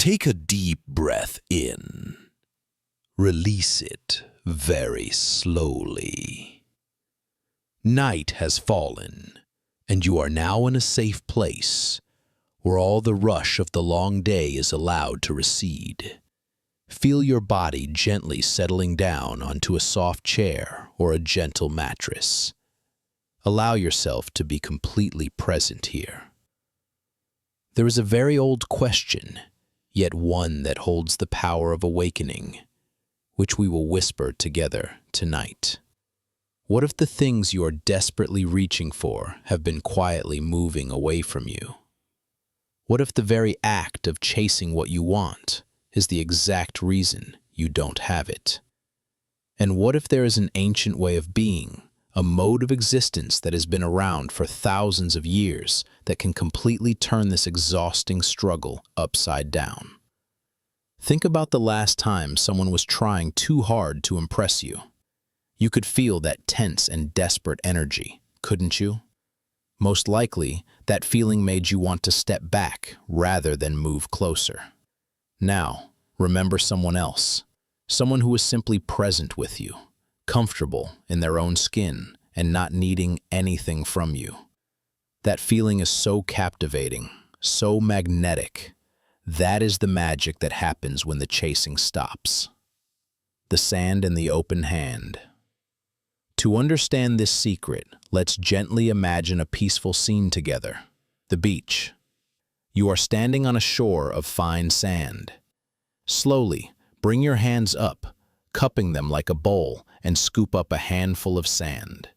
Take a deep breath in. Release it very slowly. Night has fallen, and you are now in a safe place where all the rush of the long day is allowed to recede. Feel your body gently settling down onto a soft chair or a gentle mattress. Allow yourself to be completely present here. There is a very old question, yet one that holds the power of awakening, which we will whisper together tonight. What if the things you are desperately reaching for have been quietly moving away from you? What if the very act of chasing what you want is the exact reason you don't have it? And what if there is an ancient way of being, a mode of existence that has been around for thousands of years that can completely turn this exhausting struggle upside down? Think about the last time someone was trying too hard to impress you. You could feel that tense and desperate energy, couldn't you? Most likely, that feeling made you want to step back rather than move closer. Now, remember someone else, someone who is simply present with you, comfortable in their own skin and not needing anything from you. That feeling is so captivating, so magnetic. That is the magic that happens when the chasing stops. The sand in the open hand. To understand this secret, let's gently imagine a peaceful scene together. The beach. You are standing on a shore of fine sand. Slowly, bring your hands up, cupping them like a bowl, and scoop up a handful of sand.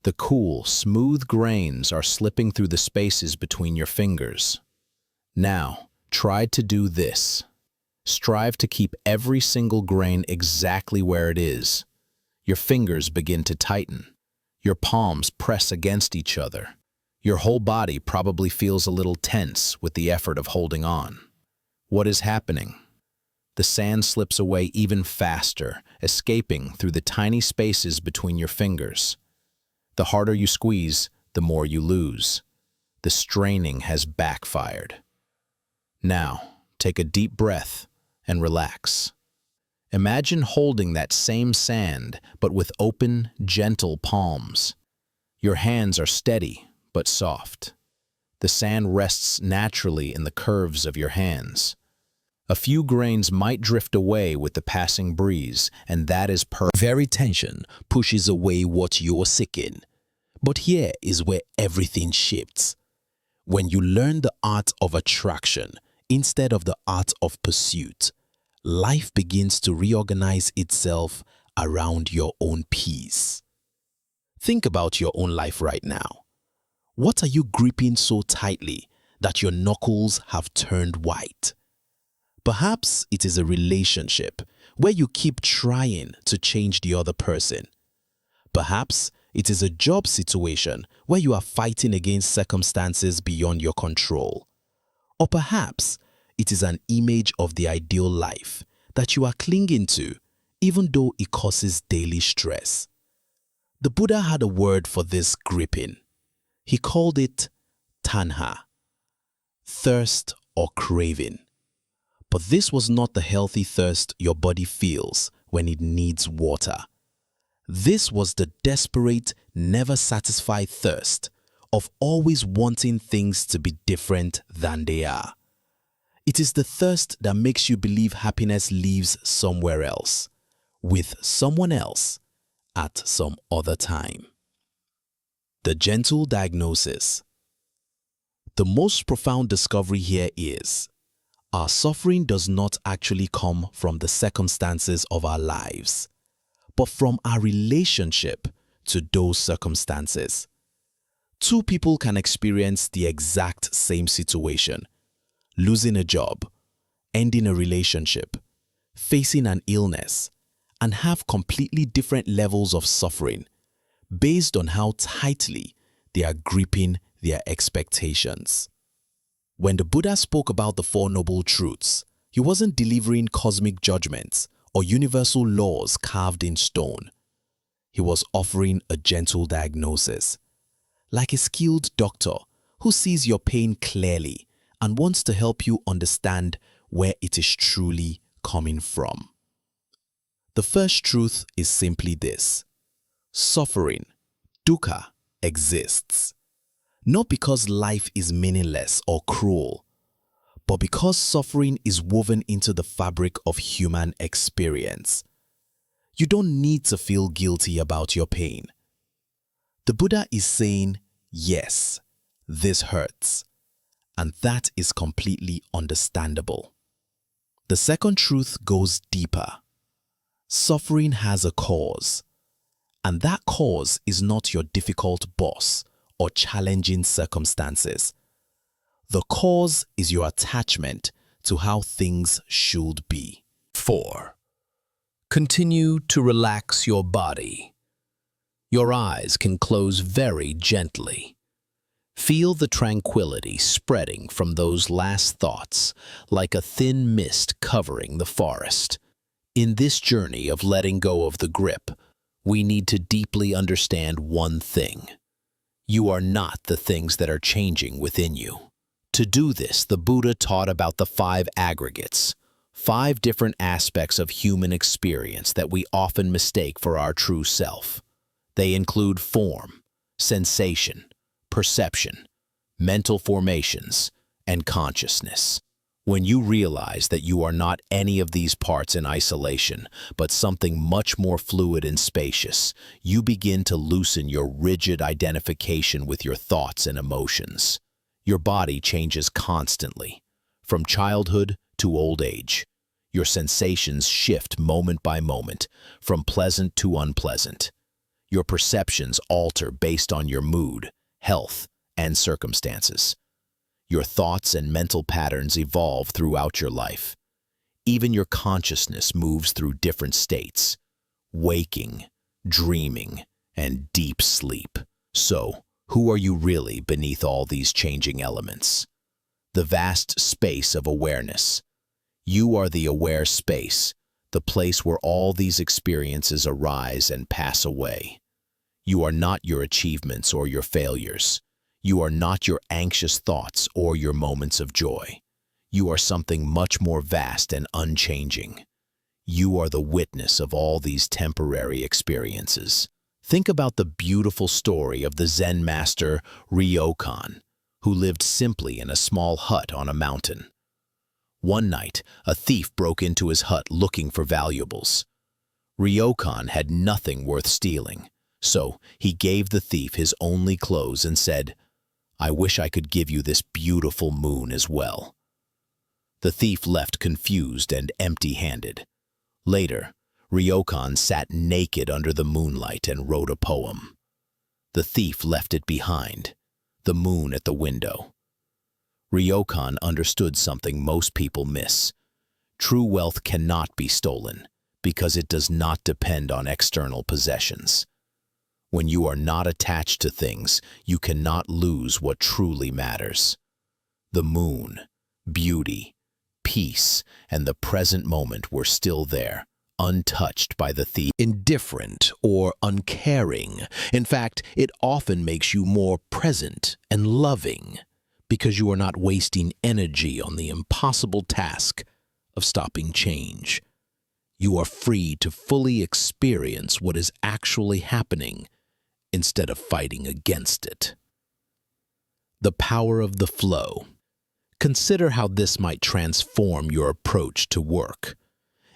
The cool, smooth grains are slipping through the spaces between your fingers. Now, try to do this. Strive to keep every single grain exactly where it is. Your fingers begin to tighten. Your palms press against each other. Your whole body probably feels a little tense with the effort of holding on. What is happening? The sand slips away even faster, escaping through the tiny spaces between your fingers. The harder you squeeze, the more you lose. The straining has backfired. Now, take a deep breath and relax. Imagine holding that same sand, but with open, gentle palms. Your hands are steady, but soft. The sand rests naturally in the curves of your hands. A few grains might drift away with the passing breeze, and that is perfect. Very tension pushes away what you're seeking. But here is where everything shifts. When you learn the art of attraction instead of the art of pursuit, life begins to reorganize itself around your own peace. Think about your own life right now. What are you gripping so tightly that your knuckles have turned white? Perhaps it is a relationship where you keep trying to change the other person. Perhaps it is a job situation where you are fighting against circumstances beyond your control. Or perhaps it is an image of the ideal life that you are clinging to, even though it causes daily stress. The Buddha had a word for this gripping. He called it tanha, thirst or craving. But this was not the healthy thirst your body feels when it needs water. This was the desperate, never satisfied thirst of always wanting things to be different than they are. It is the thirst that makes you believe happiness lives somewhere else, with someone else, at some other time. The gentle diagnosis. The most profound discovery here is, our suffering does not actually come from the circumstances of our lives, but from our relationship to those circumstances. Two people can experience the exact same situation: losing a job, ending a relationship, facing an illness, and have completely different levels of suffering based on how tightly they are gripping their expectations. When the Buddha spoke about the Four Noble Truths, he wasn't delivering cosmic judgments or universal laws carved in stone. He was offering a gentle diagnosis, like a skilled doctor who sees your pain clearly and wants to help you understand where it is truly coming from. The first truth is simply this: suffering, dukkha, exists. Not because life is meaningless or cruel, but because suffering is woven into the fabric of human experience. You don't need to feel guilty about your pain. The Buddha is saying, yes, this hurts, and that is completely understandable. The second truth goes deeper. Suffering has a cause, and that cause is not your difficult boss or challenging circumstances. The cause is your attachment to how things should be. 4. Continue to relax your body. Your eyes can close very gently. Feel the tranquility spreading from those last thoughts like a thin mist covering the forest. In this journey of letting go of the grip, we need to deeply understand one thing. You are not the things that are changing within you. To do this, the Buddha taught about the 5 aggregates, 5 different aspects of human experience that we often mistake for our true self. They include form, sensation, perception, mental formations, and consciousness. When you realize that you are not any of these parts in isolation, but something much more fluid and spacious, you begin to loosen your rigid identification with your thoughts and emotions. Your body changes constantly, from childhood to old age. Your sensations shift moment by moment, from pleasant to unpleasant. Your perceptions alter based on your mood, health, and circumstances. Your thoughts and mental patterns evolve throughout your life. Even your consciousness moves through different states: waking, dreaming, and deep sleep. So, who are you really beneath all these changing elements? The vast space of awareness. You are the aware space, the place where all these experiences arise and pass away. You are not your achievements or your failures. You are not your anxious thoughts or your moments of joy. You are something much more vast and unchanging. You are the witness of all these temporary experiences. Think about the beautiful story of the Zen master Ryokan, who lived simply in a small hut on a mountain. One night, a thief broke into his hut looking for valuables. Ryokan had nothing worth stealing, so he gave the thief his only clothes and said, "I wish I could give you this beautiful moon as well." The thief left confused and empty-handed. Later, Ryokan sat naked under the moonlight and wrote a poem. The thief left it behind, the moon at the window. Ryokan understood something most people miss. True wealth cannot be stolen because it does not depend on external possessions. When you are not attached to things, you cannot lose what truly matters. The moon, beauty, peace, and the present moment were still there, untouched by the thief. Indifferent or uncaring. In fact, it often makes you more present and loving because you are not wasting energy on the impossible task of stopping change. You are free to fully experience what is actually happening instead of fighting against it. The power of the flow. Consider how this might transform your approach to work.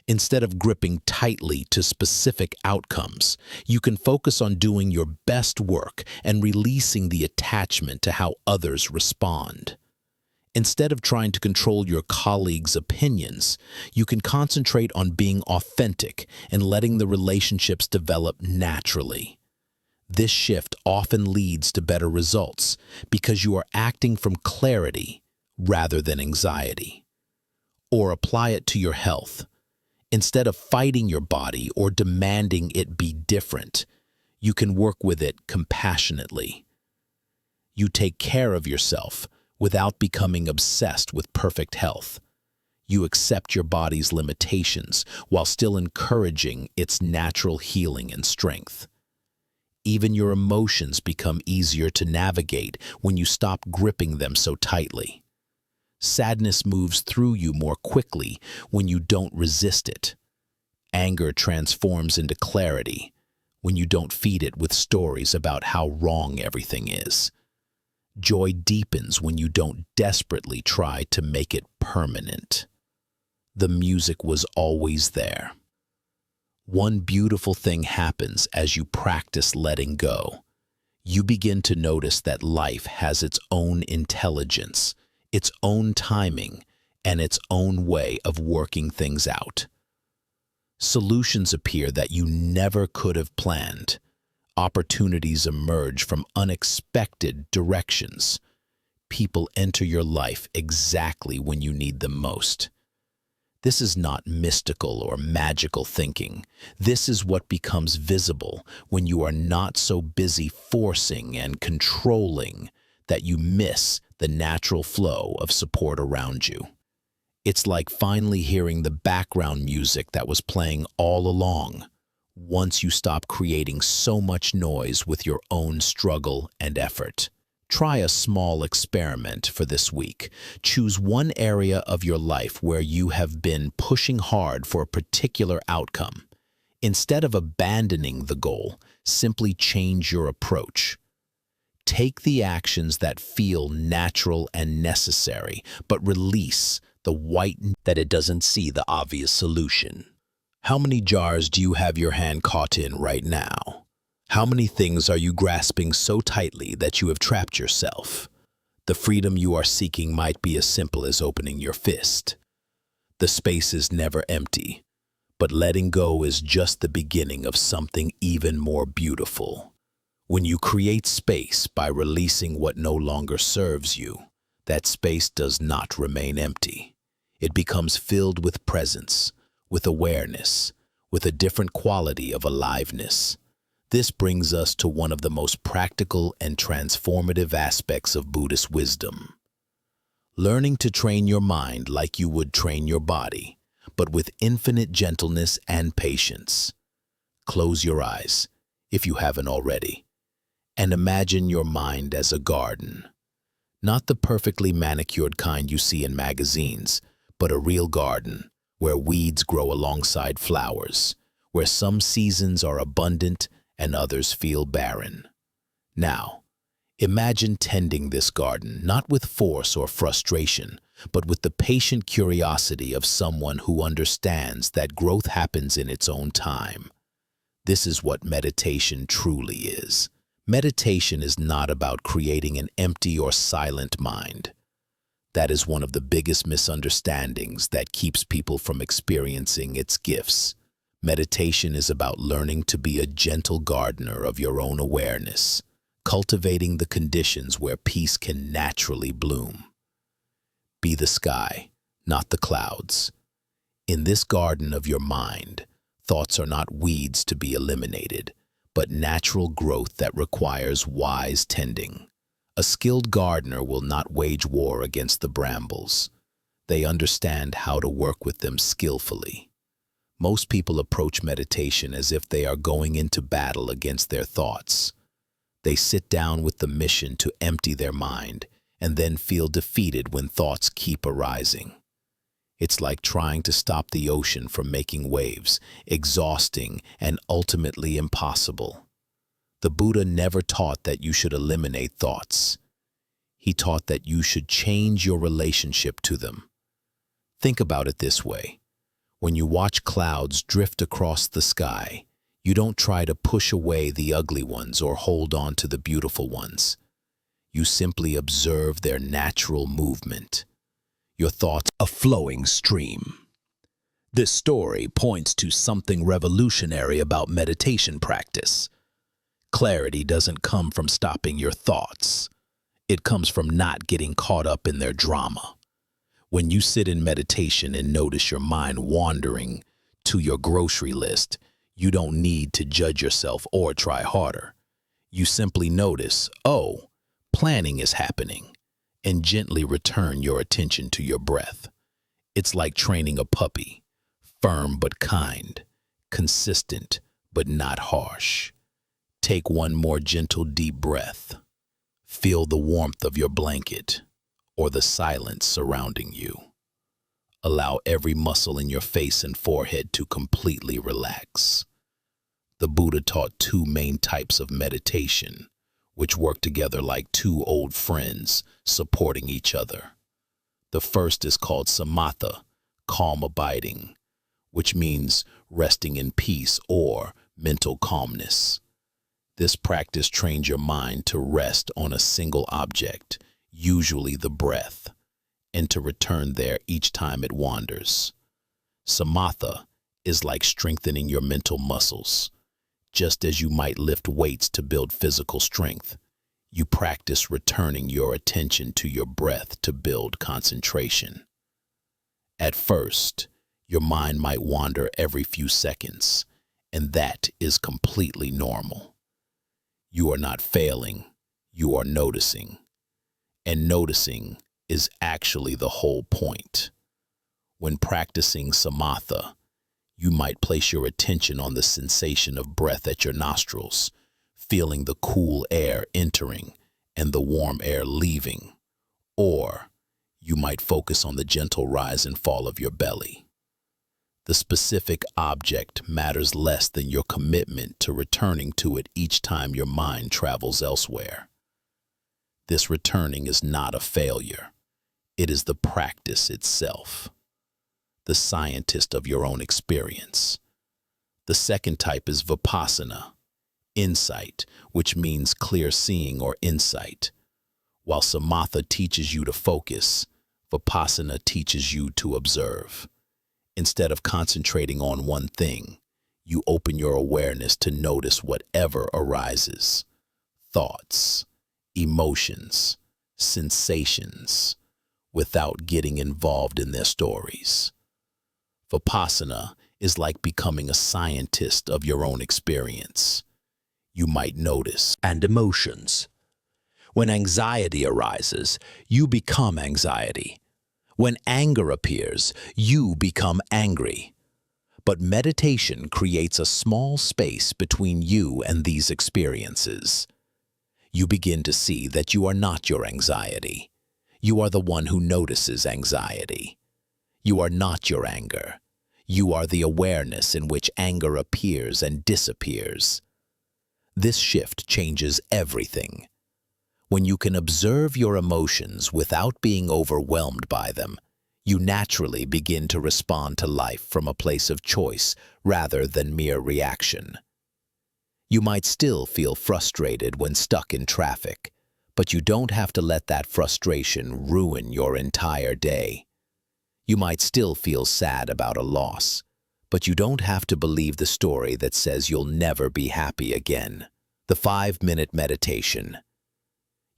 Instead of gripping tightly to specific outcomes, you can focus on doing your best work and releasing the attachment to how others respond. Instead of trying to control your colleagues' opinions, you can concentrate on being authentic and letting the relationships develop naturally. This shift often leads to better results because you are acting from clarity rather than anxiety. Or apply it to your health. Instead of fighting your body or demanding it be different, you can work with it compassionately. You take care of yourself without becoming obsessed with perfect health. You accept your body's limitations while still encouraging its natural healing and strength. Even your emotions become easier to navigate when you stop gripping them so tightly. Sadness moves through you more quickly when you don't resist it. Anger transforms into clarity when you don't feed it with stories about how wrong everything is. Joy deepens when you don't desperately try to make it permanent. The music was always there. One beautiful thing happens as you practice letting go. You begin to notice that life has its own intelligence, its own timing, and its own way of working things out. Solutions appear that you never could have planned. Opportunities emerge from unexpected directions. People enter your life exactly when you need them most. This is not mystical or magical thinking. This is what becomes visible when you are not so busy forcing and controlling that you miss the natural flow of support around you. It's like finally hearing the background music that was playing all along, once you stop creating so much noise with your own struggle and effort. Try a small experiment for this week. Choose one area of your life where you have been pushing hard for a particular outcome. Instead of abandoning the goal, simply change your approach. Take the actions that feel natural and necessary, but release the white that it doesn't see the obvious solution. How many jars do you have your hand caught in right now? How many things are you grasping so tightly that you have trapped yourself? The freedom you are seeking might be as simple as opening your fist. The space is never empty, but letting go is just the beginning of something even more beautiful. When you create space by releasing what no longer serves you, that space does not remain empty. It becomes filled with presence, with awareness, with a different quality of aliveness. This brings us to one of the most practical and transformative aspects of Buddhist wisdom. Learning to train your mind like you would train your body, but with infinite gentleness and patience. Close your eyes, if you haven't already, and imagine your mind as a garden. Not the perfectly manicured kind you see in magazines, but a real garden, where weeds grow alongside flowers, where some seasons are abundant and others feel barren. Now, imagine tending this garden not with force or frustration, but with the patient curiosity of someone who understands that growth happens in its own time. This is what meditation truly is. Meditation is not about creating an empty or silent mind. That is one of the biggest misunderstandings that keeps people from experiencing its gifts. Meditation is about learning to be a gentle gardener of your own awareness, cultivating the conditions where peace can naturally bloom. Be the sky, not the clouds. In this garden of your mind, thoughts are not weeds to be eliminated, but natural growth that requires wise tending. A skilled gardener will not wage war against the brambles. They understand how to work with them skillfully. Most people approach meditation as if they are going into battle against their thoughts. They sit down with the mission to empty their mind and then feel defeated when thoughts keep arising. It's like trying to stop the ocean from making waves, exhausting and ultimately impossible. The Buddha never taught that you should eliminate thoughts. He taught that you should change your relationship to them. Think about it this way. When you watch clouds drift across the sky, you don't try to push away the ugly ones or hold on to the beautiful ones. You simply observe their natural movement. Your thoughts a flowing stream. This story points to something revolutionary about meditation practice. Clarity doesn't come from stopping your thoughts. It comes from not getting caught up in their drama. When you sit in meditation and notice your mind wandering to your grocery list, you don't need to judge yourself or try harder. You simply notice, oh, planning is happening, and gently return your attention to your breath. It's like training a puppy, firm but kind, consistent but not harsh. Take one more gentle deep breath. Feel the warmth of your blanket, or the silence surrounding you. Allow every muscle in your face and forehead to completely relax. The Buddha taught two main types of meditation, which work together like two old friends supporting each other. The first is called samatha, calm abiding, which means resting in peace or mental calmness. This practice trains your mind to rest on a single object, usually the breath, and to return there each time it wanders. Samatha is like strengthening your mental muscles. Just as you might lift weights to build physical strength, you practice returning your attention to your breath to build concentration. At first, your mind might wander every few seconds, and that is completely normal. You are not failing, you are noticing. And noticing is actually the whole point. When practicing samatha, you might place your attention on the sensation of breath at your nostrils, feeling the cool air entering and the warm air leaving. Or you might focus on the gentle rise and fall of your belly. The specific object matters less than your commitment to returning to it each time your mind travels elsewhere. This returning is not a failure. It is the practice itself, the scientist of your own experience. The second type is vipassana, insight, which means clear seeing or insight. While samatha teaches you to focus, vipassana teaches you to observe. Instead of concentrating on one thing, you open your awareness to notice whatever arises. Thoughts, emotions, sensations, without getting involved in their stories. Vipassana is like becoming a scientist of your own experience. You might notice And emotions. When anxiety arises, you become anxiety. When anger appears, you become angry. But meditation creates a small space between you and these experiences. You begin to see that you are not your anxiety. You are the one who notices anxiety. You are not your anger. You are the awareness in which anger appears and disappears. This shift changes everything. When you can observe your emotions without being overwhelmed by them, you naturally begin to respond to life from a place of choice rather than mere reaction. You might still feel frustrated when stuck in traffic, but you don't have to let that frustration ruin your entire day. You might still feel sad about a loss, but you don't have to believe the story that says you'll never be happy again. The 5-minute meditation.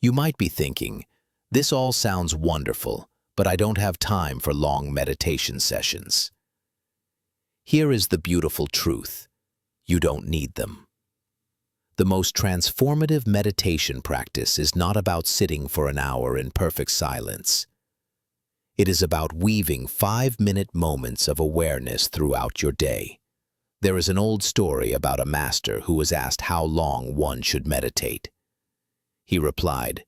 You might be thinking, this all sounds wonderful, but I don't have time for long meditation sessions. Here is the beautiful truth. You don't need them. The most transformative meditation practice is not about sitting for an hour in perfect silence. It is about weaving 5-minute moments of awareness throughout your day. There is an old story about a master who was asked how long one should meditate. He replied,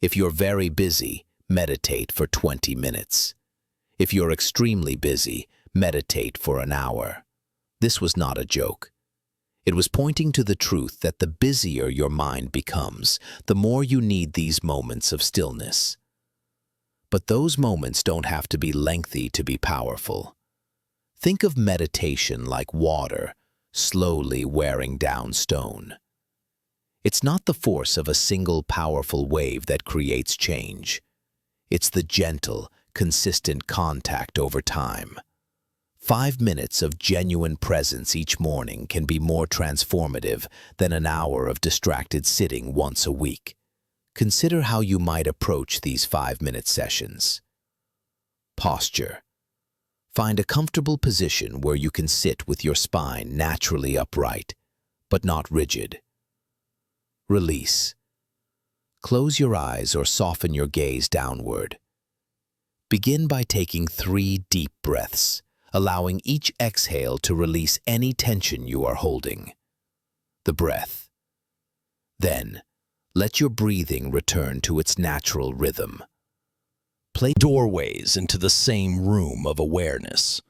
"If you're very busy, meditate for 20 minutes. If you're extremely busy, meditate for an hour." This was not a joke. It was pointing to the truth that the busier your mind becomes, the more you need these moments of stillness. But those moments don't have to be lengthy to be powerful. Think of meditation like water, slowly wearing down stone. It's not the force of a single powerful wave that creates change. It's the gentle, consistent contact over time. 5 minutes of genuine presence each morning can be more transformative than an hour of distracted sitting once a week. Consider how you might approach these 5-minute sessions. Posture. Find a comfortable position where you can sit with your spine naturally upright, but not rigid. Release. Close your eyes or soften your gaze downward. Begin by taking 3 deep breaths, allowing each exhale to release any tension you are holding. The breath. Then, let your breathing return to its natural rhythm. Place doorways into the same room of awareness.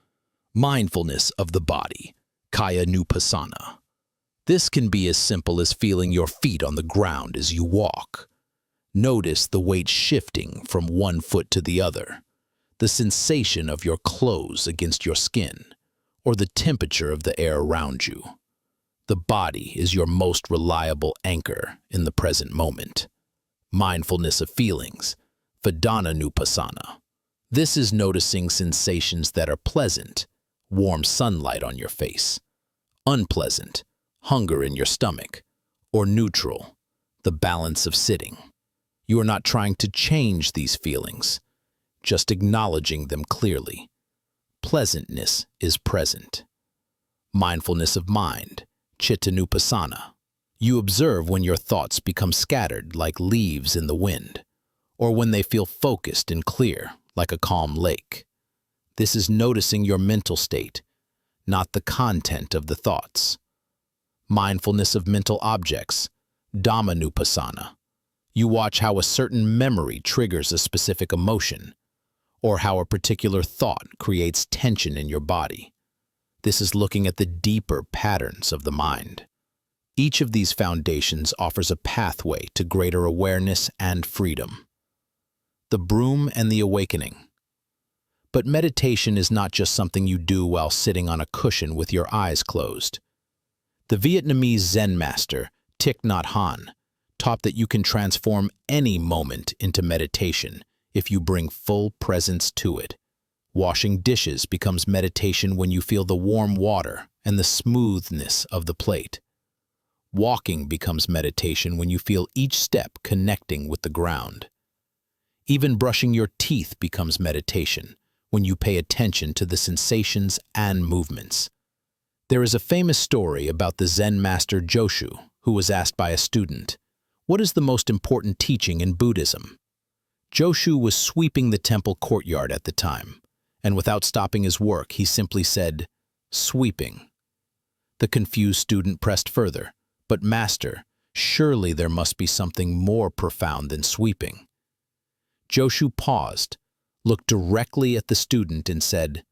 Mindfulness of the body, kaya nupassana. This can be as simple as feeling your feet on the ground as you walk. Notice the weight shifting from one foot to the other, the sensation of your clothes against your skin, or the temperature of the air around you. The body is your most reliable anchor in the present moment. Mindfulness of feelings, vedana nupassana. This is noticing sensations that are pleasant, warm sunlight on your face, unpleasant, hunger in your stomach, or neutral, the balance of sitting. You are not trying to change these feelings, just acknowledging them clearly. Pleasantness is present. Mindfulness of mind, chitta nupassana. You observe when your thoughts become scattered like leaves in the wind, or when they feel focused and clear like a calm lake. This is noticing your mental state, not the content of the thoughts. Mindfulness of mental objects, dhamma nupassana. You watch how a certain memory triggers a specific emotion, or how a particular thought creates tension in your body. This is looking at the deeper patterns of the mind. Each of these foundations offers a pathway to greater awareness and freedom. The broom and the awakening. But meditation is not just something you do while sitting on a cushion with your eyes closed. The Vietnamese Zen master, Thich Nhat Hanh, taught that you can transform any moment into meditation if you bring full presence to it. Washing dishes becomes meditation when you feel the warm water and the smoothness of the plate. Walking becomes meditation when you feel each step connecting with the ground. Even brushing your teeth becomes meditation when you pay attention to the sensations and movements. There is a famous story about the Zen master Joshu, who was asked by a student, "What is the most important teaching in Buddhism?" Joshu was sweeping the temple courtyard at the time, and without stopping his work, he simply said, "Sweeping." The confused student pressed further, "But master, surely there must be something more profound than sweeping." Joshu paused, looked directly at the student and said,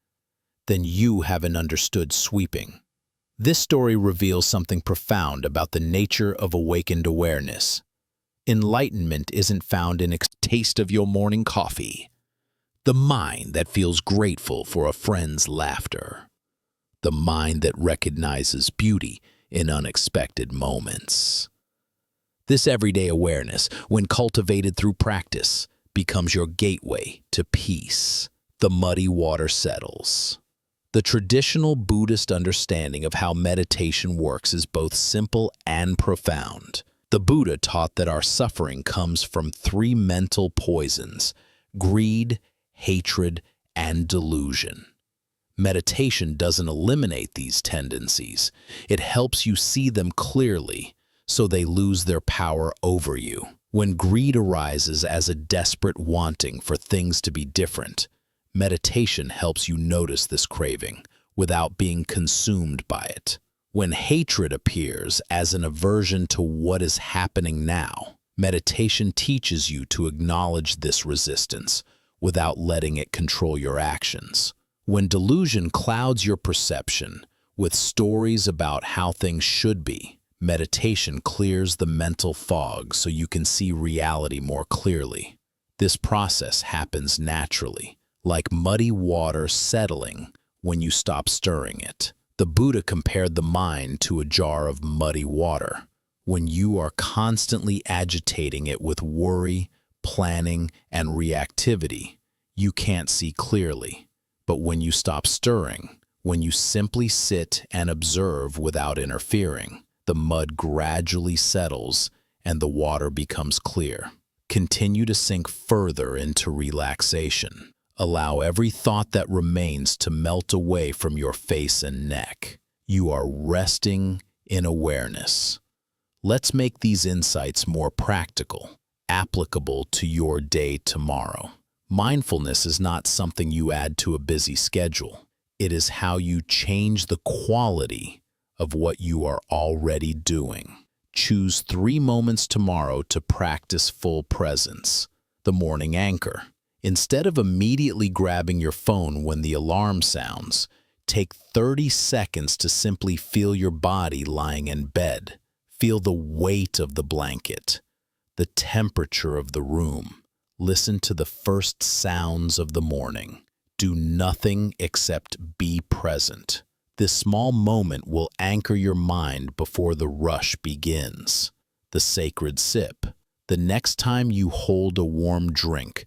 "Then you haven't understood sweeping." This story reveals something profound about the nature of awakened awareness. Enlightenment isn't found in a taste of your morning coffee, the mind that feels grateful for a friend's laughter, the mind that recognizes beauty in unexpected moments. This everyday awareness, when cultivated through practice, becomes your gateway to peace. The muddy water settles. The traditional Buddhist understanding of how meditation works is both simple and profound. The Buddha taught that our suffering comes from three mental poisons: greed, hatred, and delusion. Meditation doesn't eliminate these tendencies. It helps you see them clearly so they lose their power over you. When greed arises as a desperate wanting for things to be different, meditation helps you notice this craving without being consumed by it. When hatred appears as an aversion to what is happening now, meditation teaches you to acknowledge this resistance without letting it control your actions. When delusion clouds your perception with stories about how things should be, meditation clears the mental fog so you can see reality more clearly. This process happens naturally, like muddy water settling when you stop stirring it. The Buddha compared the mind to a jar of muddy water. When you are constantly agitating it with worry, planning, and reactivity, you can't see clearly. But when you stop stirring, when you simply sit and observe without interfering, the mud gradually settles and the water becomes clear. Continue to sink further into relaxation. Allow every thought that remains to melt away from your face and neck. You are resting in awareness. Let's make these insights more practical, applicable to your day tomorrow. Mindfulness is not something you add to a busy schedule. It is how you change the quality of what you are already doing. Choose 3 moments tomorrow to practice full presence. The morning anchor. Instead of immediately grabbing your phone when the alarm sounds, take 30 seconds to simply feel your body lying in bed. Feel the weight of the blanket, the temperature of the room. Listen to the first sounds of the morning. Do nothing except be present. This small moment will anchor your mind before the rush begins. The sacred sip. The next time you hold a warm drink,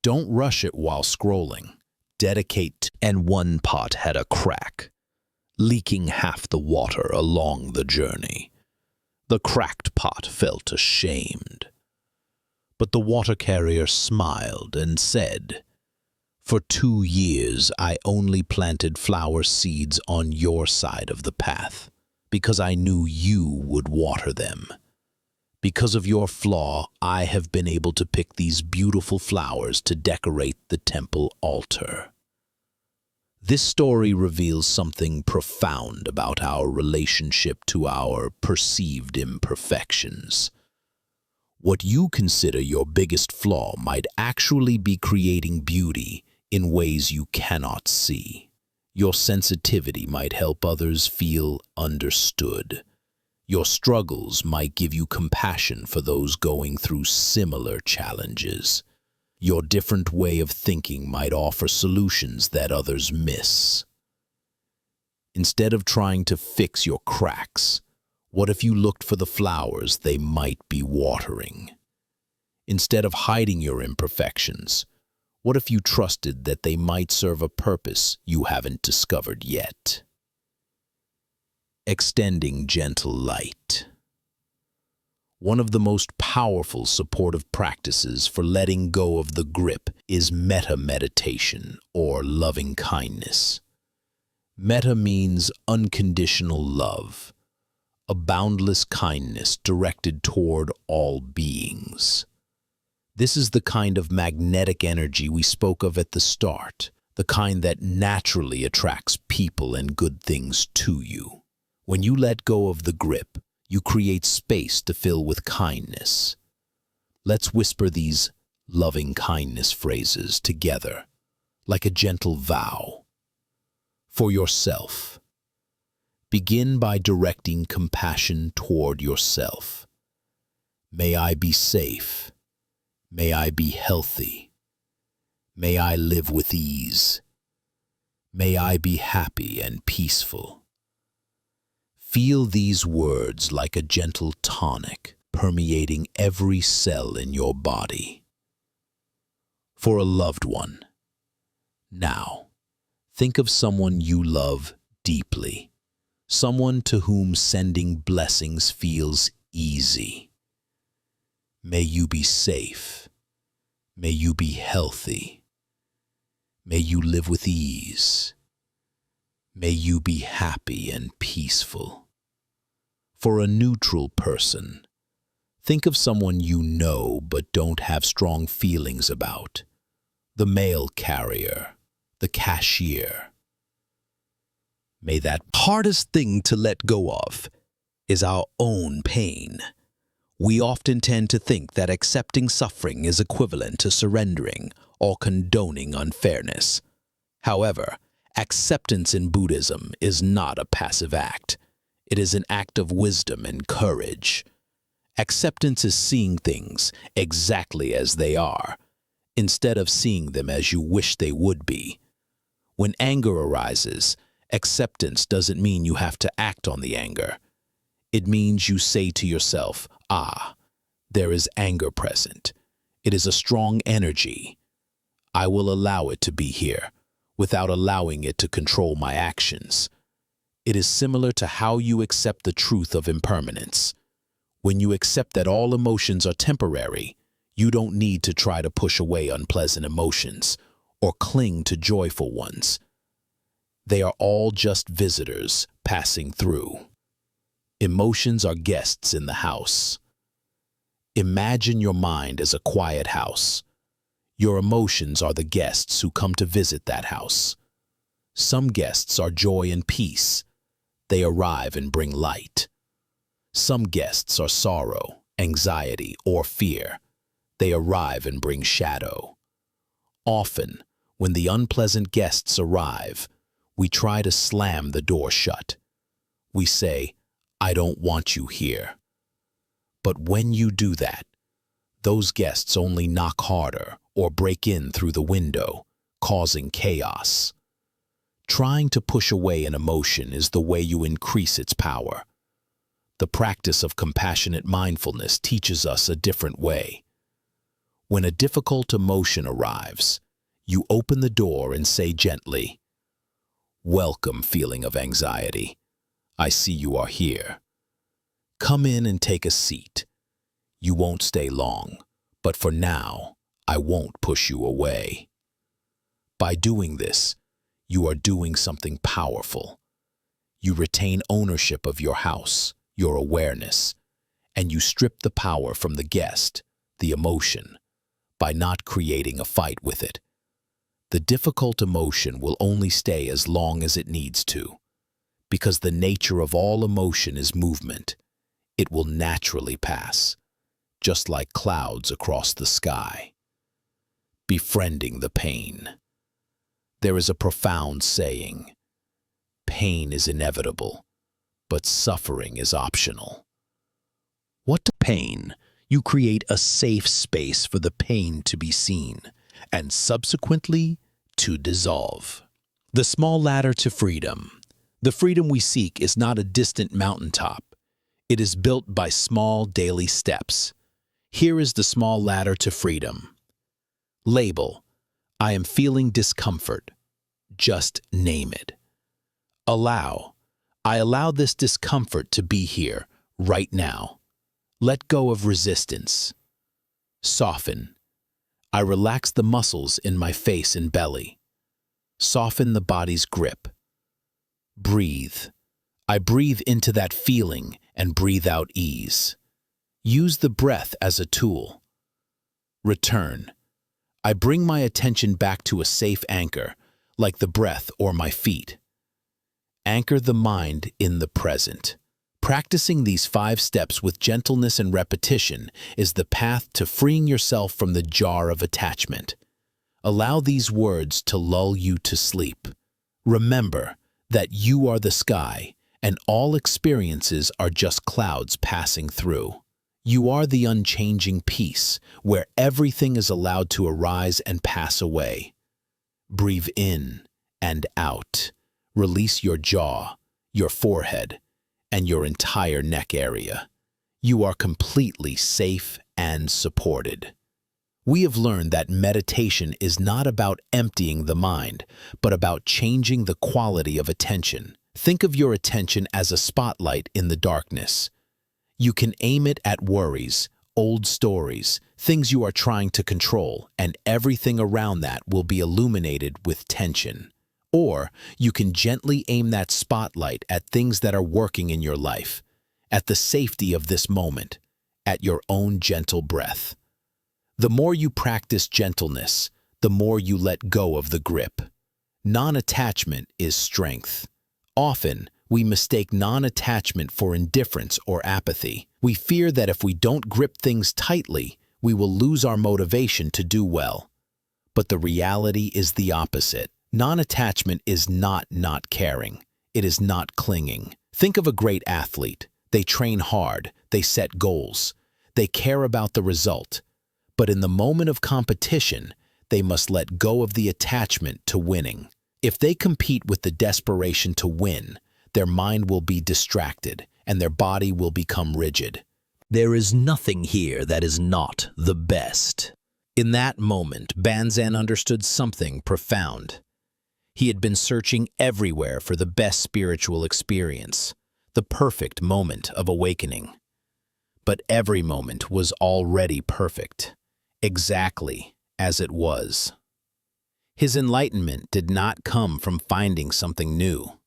don't rush it while scrolling. Dedicate. And one pot had a crack, leaking half the water along the journey. The cracked pot felt ashamed. But the water carrier smiled and said, "For 2 years I only planted flower seeds on your side of the path, because I knew you would water them. Because of your flaw, I have been able to pick these beautiful flowers to decorate the temple altar." This story reveals something profound about our relationship to our perceived imperfections. What you consider your biggest flaw might actually be creating beauty in ways you cannot see. Your sensitivity might help others feel understood. Your struggles might give you compassion for those going through similar challenges. Your different way of thinking might offer solutions that others miss. Instead of trying to fix your cracks, what if you looked for the flowers they might be watering? Instead of hiding your imperfections, what if you trusted that they might serve a purpose you haven't discovered yet? Extending gentle light. One of the most powerful supportive practices for letting go of the grip is metta meditation, or loving kindness. Metta means unconditional love, a boundless kindness directed toward all beings. This is the kind of magnetic energy we spoke of at the start, the kind that naturally attracts people and good things to you. When you let go of the grip, you create space to fill with kindness. Let's whisper these loving kindness phrases together, like a gentle vow. For yourself. Begin by directing compassion toward yourself. May I be safe. May I be healthy. May I live with ease. May I be happy and peaceful. Feel these words like a gentle tonic permeating every cell in your body. For a loved one. Now, think of someone you love deeply, someone to whom sending blessings feels easy. May you be safe. May you be healthy. May you live with ease. May you be happy and peaceful. For a neutral person, think of someone you know but don't have strong feelings about. The mail carrier, the cashier. May that hardest thing to let go of is our own pain. We often tend to think that accepting suffering is equivalent to surrendering or condoning unfairness. However, acceptance in Buddhism is not a passive act. It is an act of wisdom and courage. Acceptance is seeing things exactly as they are, instead of seeing them as you wish they would be. When anger arises, acceptance doesn't mean you have to act on the anger. It means you say to yourself, there is anger present. It is a strong energy. I will allow it to be here, without allowing it to control my actions. It is similar to how you accept the truth of impermanence. When you accept that all emotions are temporary, you don't need to try to push away unpleasant emotions or cling to joyful ones. They are all just visitors passing through. Emotions are guests in the house. Imagine your mind as a quiet house. Your emotions are the guests who come to visit that house. Some guests are joy and peace. They arrive and bring light. Some guests are sorrow, anxiety, or fear. They arrive and bring shadow. Often, when the unpleasant guests arrive, we try to slam the door shut. We say, "I don't want you here." But when you do that, those guests only knock harder or break in through the window, causing chaos. Trying to push away an emotion is the way you increase its power. The practice of compassionate mindfulness teaches us a different way. When a difficult emotion arrives, you open the door and say gently, "Welcome, feeling of anxiety. I see you are here. Come in and take a seat. You won't stay long, but for now, I won't push you away." By doing this, you are doing something powerful. You retain ownership of your house, your awareness, and you strip the power from the guest, the emotion, by not creating a fight with it. The difficult emotion will only stay as long as it needs to, because the nature of all emotion is movement. It will naturally pass, just like clouds across the sky. Befriending the pain. There is a profound saying, "Pain is inevitable, but suffering is optional." What to pain? You create a safe space for the pain to be seen, and subsequently to dissolve. The small ladder to freedom. The freedom we seek is not a distant mountaintop. It is built by small daily steps. Here is the small ladder to freedom. Label: I am feeling discomfort. Just name it. Allow: I allow this discomfort to be here, right now. Let go of resistance. Soften: I relax the muscles in my face and belly. Soften the body's grip. Breathe: I breathe into that feeling and breathe out ease. Use the breath as a tool. Return: I bring my attention back to a safe anchor, like the breath or my feet. Anchor the mind in the present. Practicing these 5 steps with gentleness and repetition is the path to freeing yourself from the jar of attachment. Allow these words to lull you to sleep. Remember that you are the sky, and all experiences are just clouds passing through. You are the unchanging peace, where everything is allowed to arise and pass away. Breathe in and out. Release your jaw, your forehead, and your entire neck area. You are completely safe and supported. We have learned that meditation is not about emptying the mind, but about changing the quality of attention. Think of your attention as a spotlight in the darkness. You can aim it at worries, old stories, things you are trying to control, and everything around that will be illuminated with tension. Or you can gently aim that spotlight at things that are working in your life, at the safety of this moment, at your own gentle breath. The more you practice gentleness, the more you let go of the grip. Non-attachment is strength. Often, we mistake non-attachment for indifference or apathy. We fear that if we don't grip things tightly, we will lose our motivation to do well. But the reality is the opposite. Non-attachment is not caring. It is not clinging. Think of a great athlete. They train hard. They set goals. They care about the result. But in the moment of competition, they must let go of the attachment to winning. If they compete with the desperation to win, their mind will be distracted and their body will become rigid. There is nothing here that is not the best. In that moment, Banzan understood something profound. He had been searching everywhere for the best spiritual experience, the perfect moment of awakening. But every moment was already perfect, exactly as it was. His enlightenment did not come from finding something new.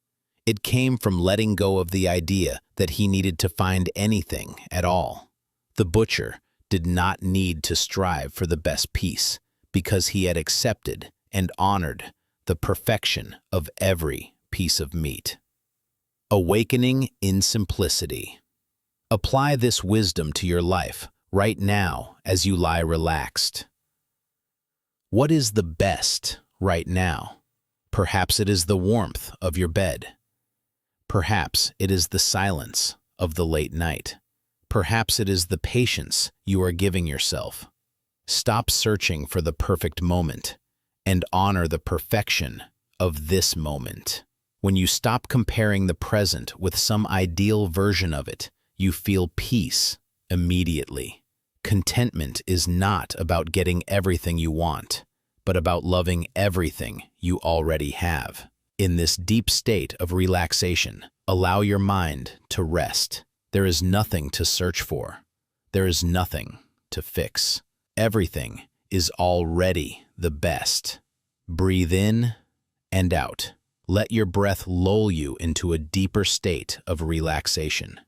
It came from letting go of the idea that he needed to find anything at all. The butcher did not need to strive for the best piece because he had accepted and honored the perfection of every piece of meat. Awakening in simplicity. Apply this wisdom to your life right now as you lie relaxed. What is the best right now? Perhaps it is the warmth of your bed. Perhaps it is the silence of the late night. Perhaps it is the patience you are giving yourself. Stop searching for the perfect moment and honor the perfection of this moment. When you stop comparing the present with some ideal version of it, you feel peace immediately. Contentment is not about getting everything you want, but about loving everything you already have. In this deep state of relaxation, allow your mind to rest. There is nothing to search for. There is nothing to fix. Everything is already the best. Breathe in and out. Let your breath lull you into a deeper state of relaxation.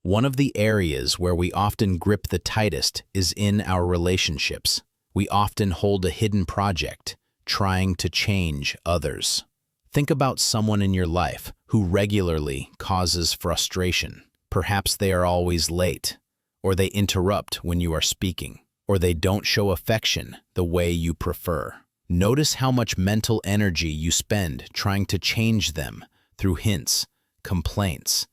One of the areas where we often grip the tightest is in our relationships. We often hold a hidden project, trying to change others. Think about someone in your life who regularly causes frustration. Perhaps they are always late, or they interrupt when you are speaking, or they don't show affection the way you prefer. Notice how much mental energy you spend trying to change them through hints, complaints,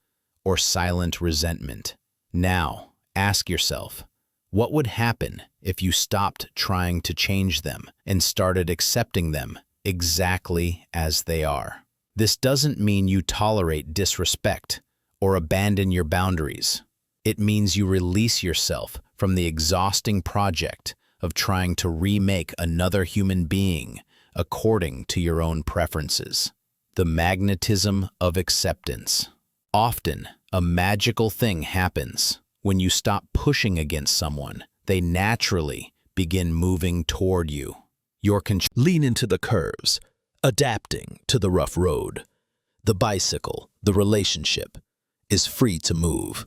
or silent resentment. Now, ask yourself, what would happen if you stopped trying to change them and started accepting them exactly as they are? This doesn't mean you tolerate disrespect or abandon your boundaries. It means you release yourself from the exhausting project of trying to remake another human being according to your own preferences. The magnetism of acceptance. Often, a magical thing happens. When you stop pushing against someone, they naturally begin moving toward you. Lean into the curves, adapting to the rough road. The bicycle, the relationship, is free to move.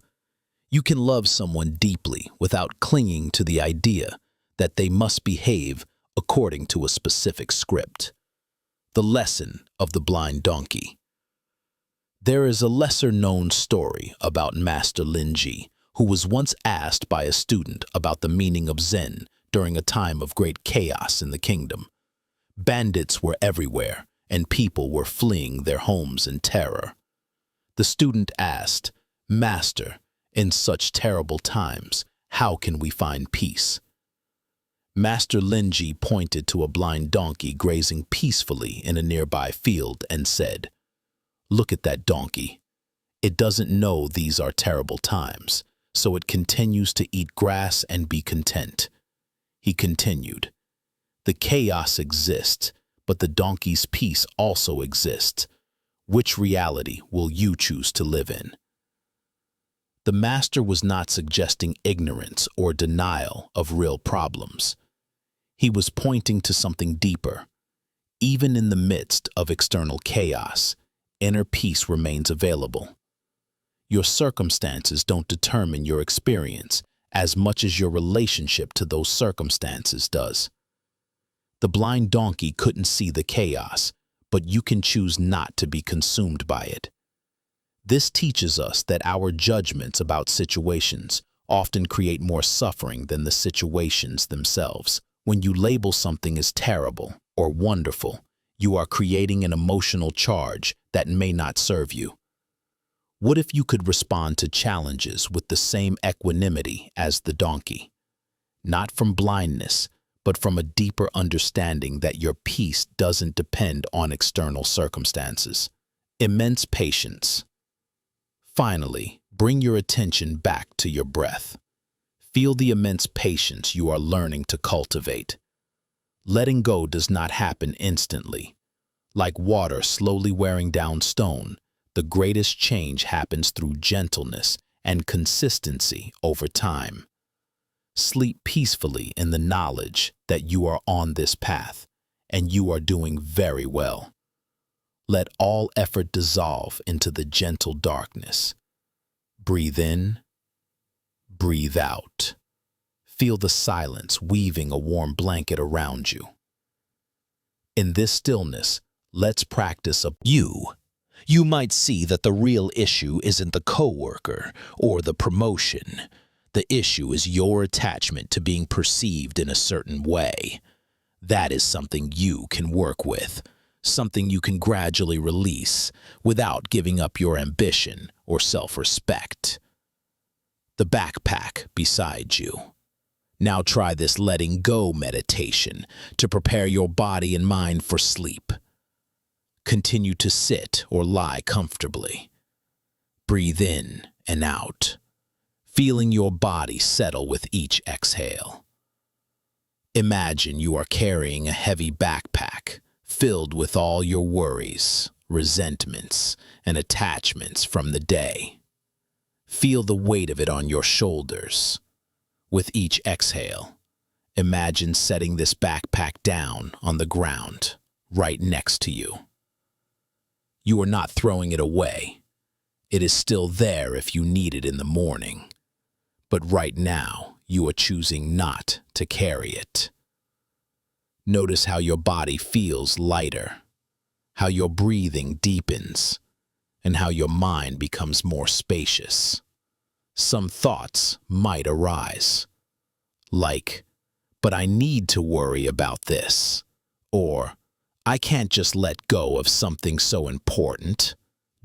You can love someone deeply without clinging to the idea that they must behave according to a specific script. The lesson of the blind donkey. There is a lesser-known story about Master Linji, who was once asked by a student about the meaning of Zen during a time of great chaos in the kingdom. Bandits were everywhere, and people were fleeing their homes in terror. The student asked, "Master, in such terrible times, how can we find peace?" Master Linji pointed to a blind donkey grazing peacefully in a nearby field and said, "Look at that donkey. It doesn't know these are terrible times, so it continues to eat grass and be content." He continued, "The chaos exists, but the donkey's peace also exists. Which reality will you choose to live in?" The master was not suggesting ignorance or denial of real problems. He was pointing to something deeper. Even in the midst of external chaos, inner peace remains available. Your circumstances don't determine your experience as much as your relationship to those circumstances does. The blind donkey couldn't see the chaos, but you can choose not to be consumed by it. This teaches us that our judgments about situations often create more suffering than the situations themselves. When you label something as terrible or wonderful, you are creating an emotional charge that may not serve you. What if you could respond to challenges with the same equanimity as the donkey? Not from blindness, but from a deeper understanding that your peace doesn't depend on external circumstances. Immense patience. Finally, bring your attention back to your breath. Feel the immense patience you are learning to cultivate. Letting go does not happen instantly. Like water slowly wearing down stone, the greatest change happens through gentleness and consistency over time. Sleep peacefully in the knowledge that you are on this path, and you are doing very well. Let all effort dissolve into the gentle darkness. Breathe in, breathe out. Feel the silence weaving a warm blanket around you. In this stillness, let's practice You might see that the real issue isn't the coworker or the promotion. The issue is your attachment to being perceived in a certain way. That is something you can work with, something you can gradually release without giving up your ambition or self-respect. The backpack beside you. Now try this letting go meditation to prepare your body and mind for sleep. Continue to sit or lie comfortably. Breathe in and out, feeling your body settle with each exhale. Imagine you are carrying a heavy backpack filled with all your worries, resentments, and attachments from the day. Feel the weight of it on your shoulders. With each exhale, imagine setting this backpack down on the ground, right next to you. You are not throwing it away. It is still there if you need it in the morning. But right now, you are choosing not to carry it. Notice how your body feels lighter, how your breathing deepens, and how your mind becomes more spacious. Some thoughts might arise, like, but I need to worry about this, or I can't just let go of something so important.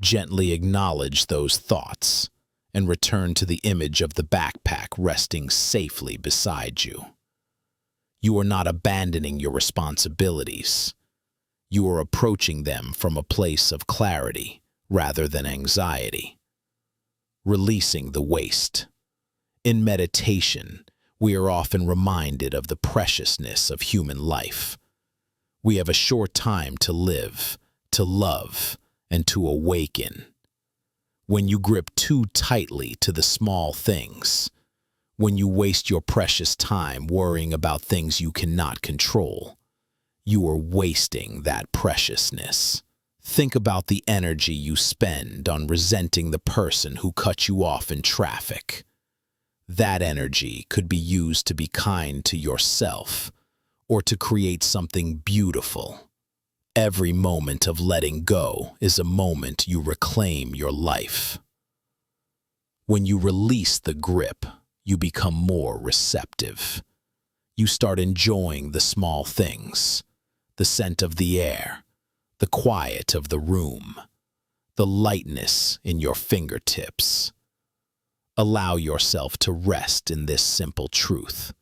Gently acknowledge those thoughts and return to the image of the backpack resting safely beside you. You are not abandoning your responsibilities. You are approaching them from a place of clarity rather than anxiety. Releasing the waste. In meditation, we are often reminded of the preciousness of human life. We have a short time to live, to love, and to awaken. When you grip too tightly to the small things, when you waste your precious time worrying about things you cannot control, you are wasting that preciousness. Think about the energy you spend on resenting the person who cut you off in traffic. That energy could be used to be kind to yourself or to create something beautiful. Every moment of letting go is a moment you reclaim your life. When you release the grip, you become more receptive. You start enjoying the small things, the scent of the air, the quiet of the room, the lightness in your fingertips. Allow yourself to rest in this simple truth.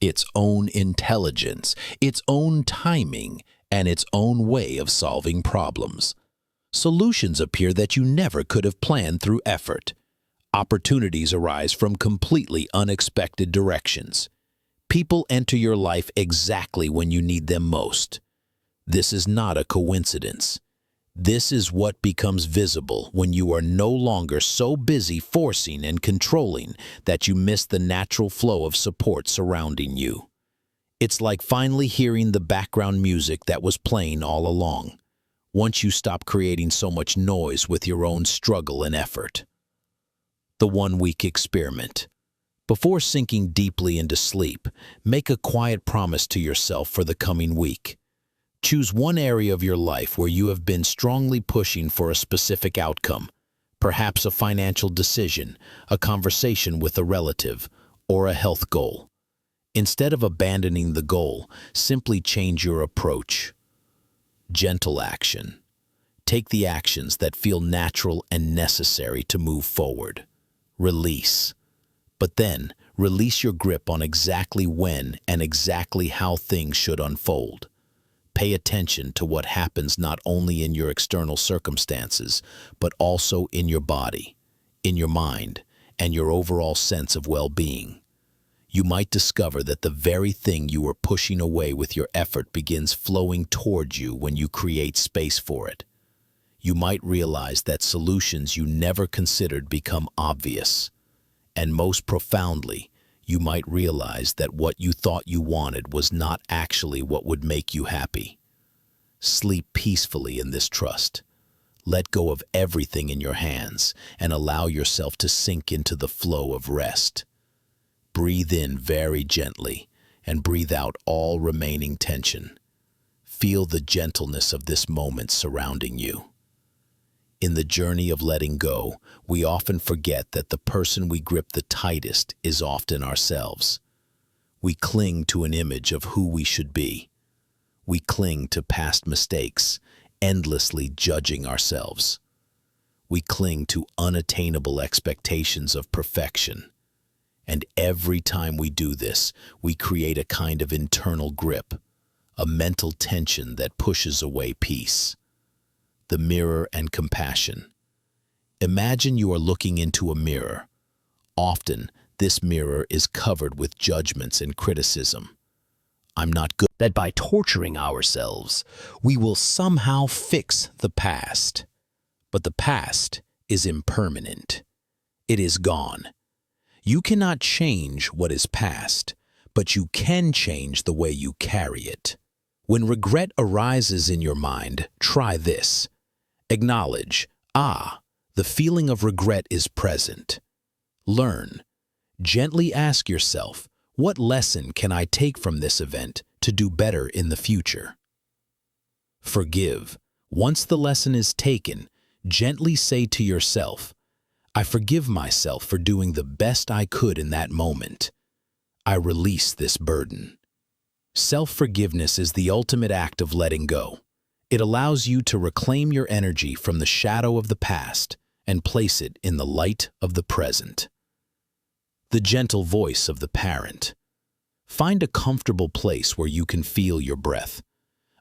Its own intelligence, its own timing, and its own way of solving problems. Solutions appear that you never could have planned through effort. Opportunities arise from completely unexpected directions. People enter your life exactly when you need them most. This is not a coincidence. This is what becomes visible when you are no longer so busy forcing and controlling that you miss the natural flow of support surrounding you. It's like finally hearing the background music that was playing all along, once you stop creating so much noise with your own struggle and effort. The 1-week experiment. Before sinking deeply into sleep, make a quiet promise to yourself for the coming week. Choose one area of your life where you have been strongly pushing for a specific outcome, perhaps a financial decision, a conversation with a relative, or a health goal. Instead of abandoning the goal, simply change your approach. Gentle action. Take the actions that feel natural and necessary to move forward. Release. But then, release your grip on exactly when and exactly how things should unfold. Pay attention to what happens not only in your external circumstances, but also in your body, in your mind, and your overall sense of well-being. You might discover that the very thing you were pushing away with your effort begins flowing toward you when you create space for it. You might realize that solutions you never considered become obvious. And most profoundly, you might realize that what you thought you wanted was not actually what would make you happy. Sleep peacefully in this trust. Let go of everything in your hands and allow yourself to sink into the flow of rest. Breathe in very gently and breathe out all remaining tension. Feel the gentleness of this moment surrounding you. In the journey of letting go, we often forget that the person we grip the tightest is often ourselves. We cling to an image of who we should be. We cling to past mistakes, endlessly judging ourselves. We cling to unattainable expectations of perfection. And every time we do this, we create a kind of internal grip, a mental tension that pushes away peace. The mirror and compassion. Imagine you are looking into a mirror. Often, this mirror is covered with judgments and criticism. I'm not good. That by torturing ourselves, we will somehow fix the past. But the past is impermanent. It is gone. You cannot change what is past, but you can change the way you carry it. When regret arises in your mind, try this. Acknowledge, the feeling of regret is present. Learn. Gently ask yourself, what lesson can I take from this event to do better in the future? Forgive. Once the lesson is taken, gently say to yourself, I forgive myself for doing the best I could in that moment. I release this burden. Self-forgiveness is the ultimate act of letting go. It allows you to reclaim your energy from the shadow of the past and place it in the light of the present. The gentle voice of the parent. Find a comfortable place where you can feel your breath.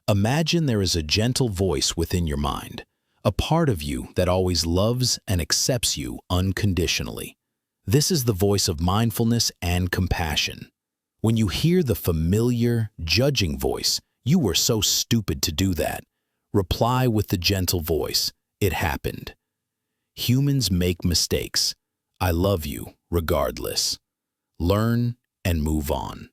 Imagine there is a gentle voice within your mind, a part of you that always loves and accepts you unconditionally. This is the voice of mindfulness and compassion. When you hear the familiar, judging voice, you were so stupid to do that. Reply with the gentle voice, it happened. Humans make mistakes. I love you regardless. Learn and move on.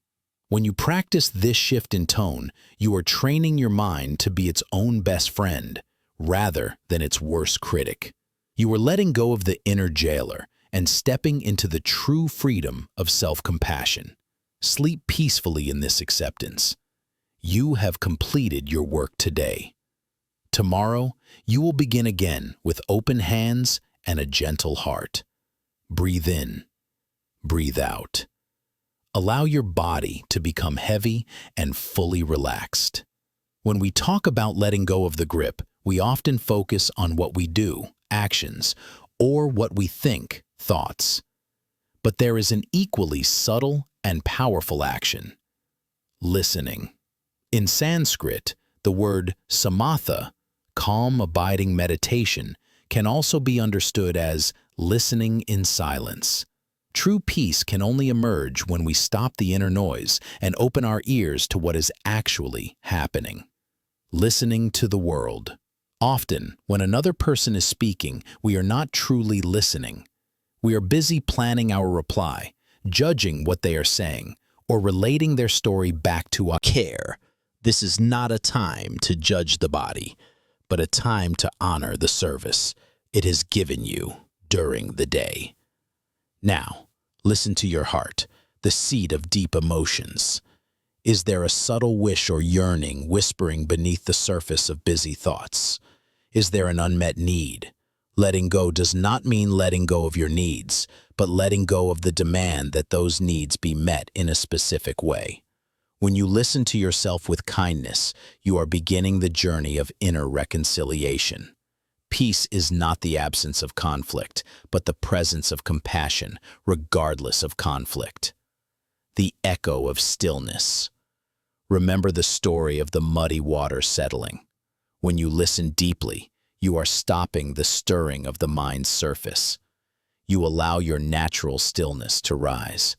When you practice this shift in tone, you are training your mind to be its own best friend, rather than its worst critic. You are letting go of the inner jailer and stepping into the true freedom of self-compassion. Sleep peacefully in this acceptance. You have completed your work today. Tomorrow, you will begin again with open hands and a gentle heart. Breathe in, breathe out. Allow your body to become heavy and fully relaxed. When we talk about letting go of the grip, we often focus on what we do, actions, or what we think, thoughts. But there is an equally subtle and powerful action. Listening. In Sanskrit, the word samatha, calm abiding meditation, can also be understood as listening in silence. True peace can only emerge when we stop the inner noise and open our ears to what is actually happening. Listening to the world. Often, when another person is speaking, we are not truly listening. We are busy planning our reply, judging what they are saying, or relating their story back to our care. This is not a time to judge the body, but a time to honor the service it has given you during the day. Now, listen to your heart, the seat of deep emotions. Is there a subtle wish or yearning whispering beneath the surface of busy thoughts? Is there an unmet need? Letting go does not mean letting go of your needs, but letting go of the demand that those needs be met in a specific way. When you listen to yourself with kindness, you are beginning the journey of inner reconciliation. Peace is not the absence of conflict, but the presence of compassion, regardless of conflict. The echo of stillness. Remember the story of the muddy water settling. When you listen deeply, you are stopping the stirring of the mind's surface. You allow your natural stillness to rise.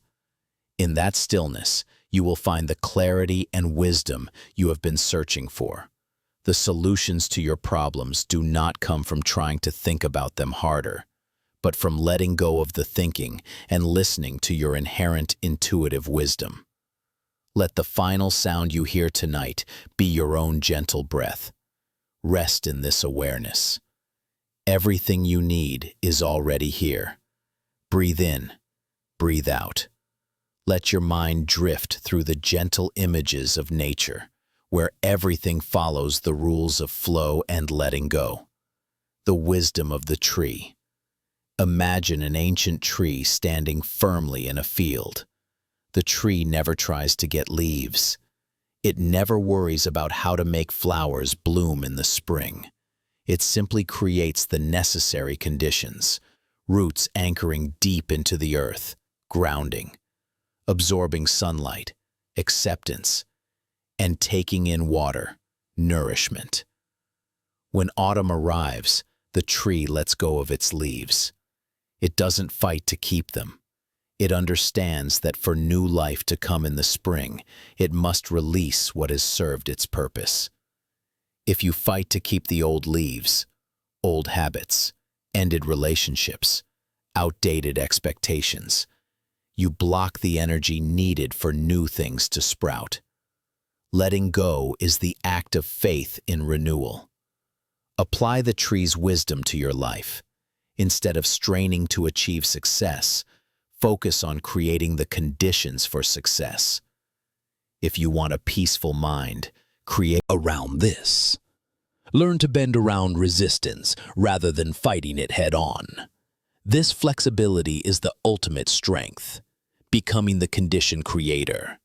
In that stillness, you will find the clarity and wisdom you have been searching for. The solutions to your problems do not come from trying to think about them harder, but from letting go of the thinking and listening to your inherent intuitive wisdom. Let the final sound you hear tonight be your own gentle breath. Rest in this awareness. Everything you need is already here. Breathe in, breathe out. Let your mind drift through the gentle images of nature, where everything follows the rules of flow and letting go. The wisdom of the tree. Imagine an ancient tree standing firmly in a field. The tree never tries to get leaves. It never worries about how to make flowers bloom in the spring. It simply creates the necessary conditions, roots anchoring deep into the earth, grounding, absorbing sunlight, acceptance, and taking in water, nourishment. When autumn arrives, the tree lets go of its leaves. It doesn't fight to keep them. It understands that for new life to come in the spring, it must release what has served its purpose. If you fight to keep the old leaves, old habits, ended relationships, outdated expectations, you block the energy needed for new things to sprout. Letting go is the act of faith in renewal. Apply the tree's wisdom to your life. Instead of straining to achieve success, focus on creating the conditions for success. If you want a peaceful mind, create around this. Learn to bend around resistance rather than fighting it head-on. This flexibility is the ultimate strength, becoming the condition creator.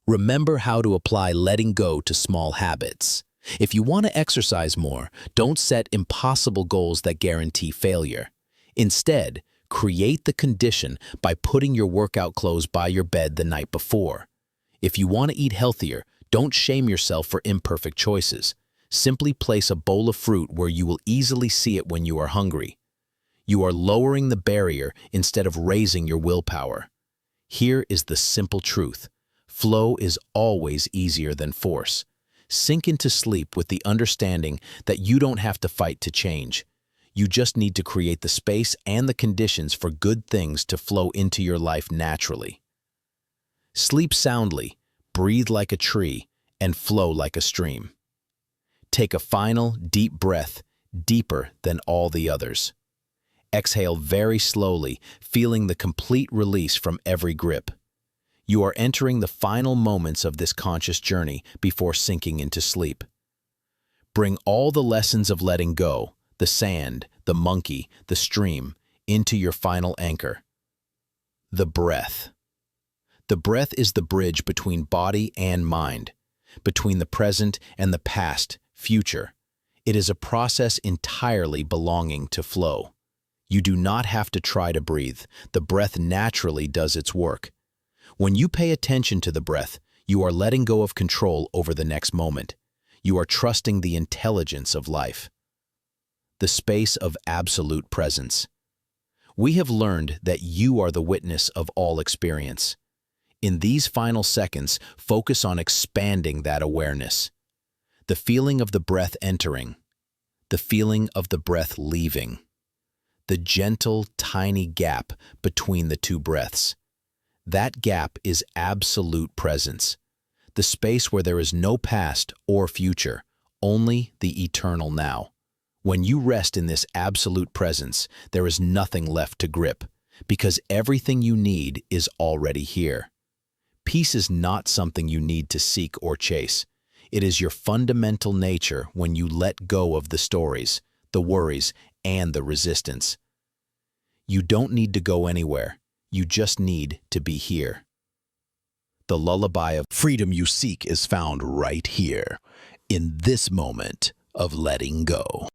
Remember how to apply letting go to small habits. If you want to exercise more, don't set impossible goals that guarantee failure. Instead, create the condition by putting your workout clothes by your bed the night before. If you want to eat healthier, don't shame yourself for imperfect choices. Simply place a bowl of fruit where you will easily see it when you are hungry. You are lowering the barrier instead of raising your willpower. Here is the simple truth. Flow is always easier than force. Sink into sleep with the understanding that you don't have to fight to change. You just need to create the space and the conditions for good things to flow into your life naturally. Sleep soundly, breathe like a tree, and flow like a stream. Take a final, deep breath, deeper than all the others. Exhale very slowly, feeling the complete release from every grip. You are entering the final moments of this conscious journey before sinking into sleep. Bring all the lessons of letting go, the sand, the monkey, the stream, into your final anchor. The breath. The breath is the bridge between body and mind, between the present and the past, future. It is a process entirely belonging to flow. You do not have to try to breathe. The breath naturally does its work. When you pay attention to the breath, you are letting go of control over the next moment. You are trusting the intelligence of life. The space of absolute presence. We have learned that you are the witness of all experience. In these final seconds, focus on expanding that awareness. The feeling of the breath entering, the feeling of the breath leaving, the gentle, tiny gap between the two breaths. That gap is absolute presence, the space where there is no past or future, only the eternal now. When you rest in this absolute presence, there is nothing left to grip, because everything you need is already here. Peace is not something you need to seek or chase. It is your fundamental nature when you let go of the stories, the worries, and the resistance. You don't need to go anywhere. You just need to be here. The lullaby of freedom you seek is found right here, in this moment of letting go.